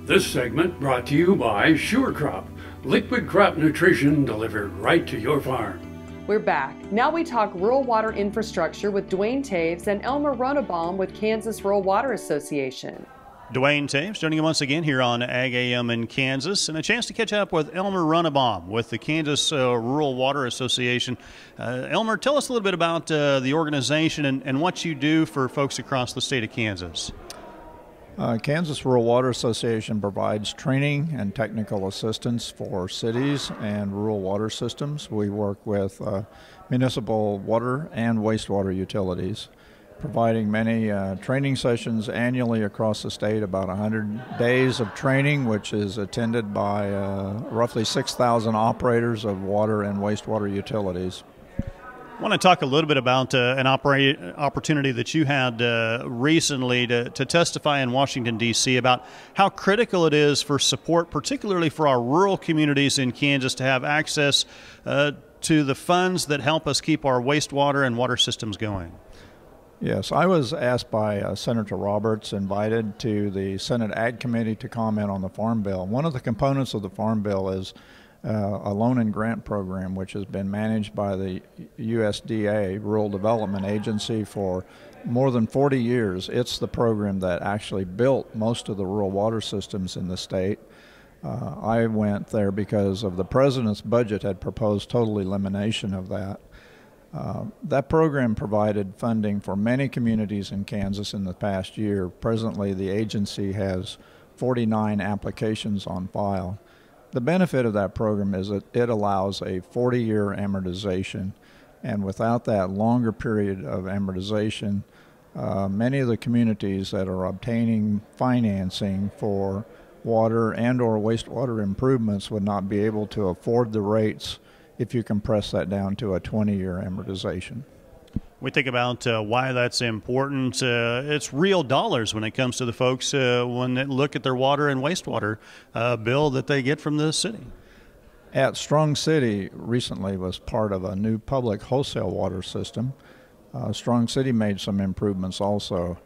This segment brought to you by Sure Crop, liquid crop nutrition delivered right to your farm. We're back. Now we talk rural water infrastructure with Dwayne Taves and Elmer Ronnebaum with Kansas Rural Water Association. Dwayne Taves joining you once again here on Ag AM in Kansas, and a chance to catch up with Elmer Ronnebaum with the Kansas Rural Water Association. Elmer, tell us a little bit about the organization and what you do for folks across the state of Kansas. Kansas Rural Water Association provides training and technical assistance for cities and rural water systems. We work with municipal water and wastewater utilities, providing many training sessions annually across the state, about 100 days of training, which is attended by roughly 6,000 operators of water and wastewater utilities. I want to talk a little bit about an opportunity that you had recently to testify in Washington, D.C. about how critical it is for support, particularly for our rural communities in Kansas, to have access to the funds that help us keep our wastewater and water systems going. Yes, I was asked by Senator Roberts, invited to the Senate Ag Committee to comment on the Farm Bill. One of the components of the Farm Bill is a loan and grant program, which has been managed by the USDA, Rural Development Agency, for more than 40 years. It's the program that actually built most of the rural water systems in the state. I went there because of the president's budget had proposed total elimination of that. That program provided funding for many communities in Kansas in the past year. Presently, the agency has 49 applications on file. The benefit of that program is that it allows a 40-year amortization, and without that longer period of amortization, many of the communities that are obtaining financing for water and or wastewater improvements would not be able to afford the rates if you compress that down to a 20-year amortization. We think about why that's important. It's real dollars when it comes to the folks when they look at their water and wastewater bill that they get from the city. At Strong City recently was part of a new public wholesale water system. Strong City made some improvements also.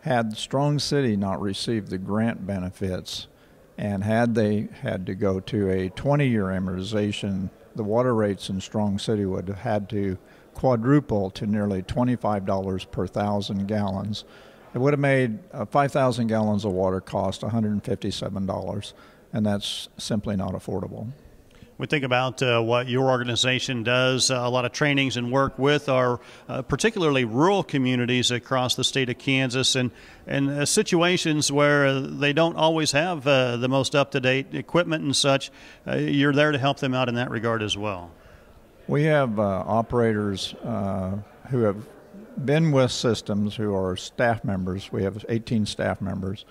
Had Strong City not received the grant benefits, and had they had to go to a 20-year amortization, the water rates in Strong City would have had to quadruple to nearly $25 per 1,000 gallons. It would have made 5,000 gallons of water cost $157, and that's simply not affordable. We think about what your organization does, a lot of trainings and work with our particularly rural communities across the state of Kansas, and situations where they don't always have the most up-to-date equipment and such. You're there to help them out in that regard as well. We have operators who have been with systems who are staff members. We have 18 staff members.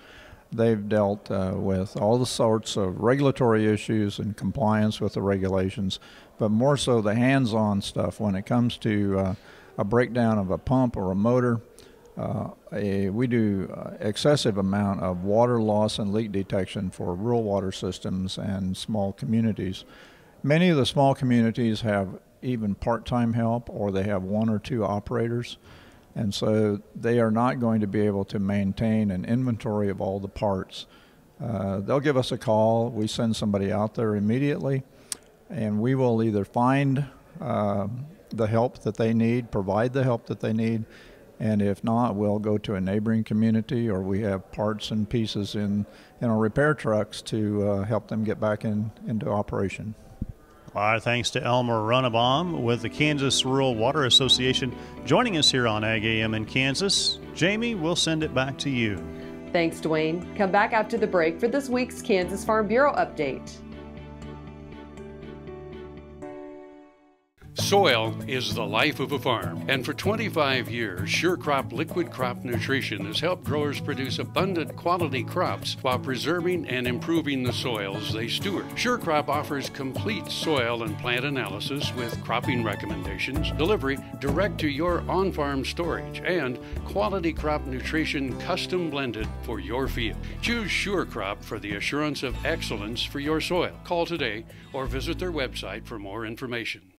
They've dealt with all the sorts of regulatory issues and compliance with the regulations, but more so the hands-on stuff when it comes to a breakdown of a pump or a motor. We do excessive amount of water loss and leak detection for rural water systems and small communities. Many of the small communities have even part-time help, or they have 1 or 2 operators, and so they are not going to be able to maintain an inventory of all the parts. They'll give us a call, we send somebody out there immediately, and we will either find the help that they need, provide the help that they need, and if not, we'll go to a neighboring community, or we have parts and pieces in our repair trucks to help them get back into operation. Our thanks to Elmer Ronnebaum with the Kansas Rural Water Association joining us here on Ag AM in Kansas. Jamie, we'll send it back to you. Thanks, Dwayne. Come back after the break for this week's Kansas Farm Bureau update. Soil is the life of a farm, and for 25 years, Sure Crop liquid crop nutrition has helped growers produce abundant quality crops while preserving and improving the soils they steward. Sure Crop offers complete soil and plant analysis with cropping recommendations, delivery direct to your on-farm storage, and quality crop nutrition custom blended for your field. Choose Sure Crop for the assurance of excellence for your soil. Call today or visit their website for more information.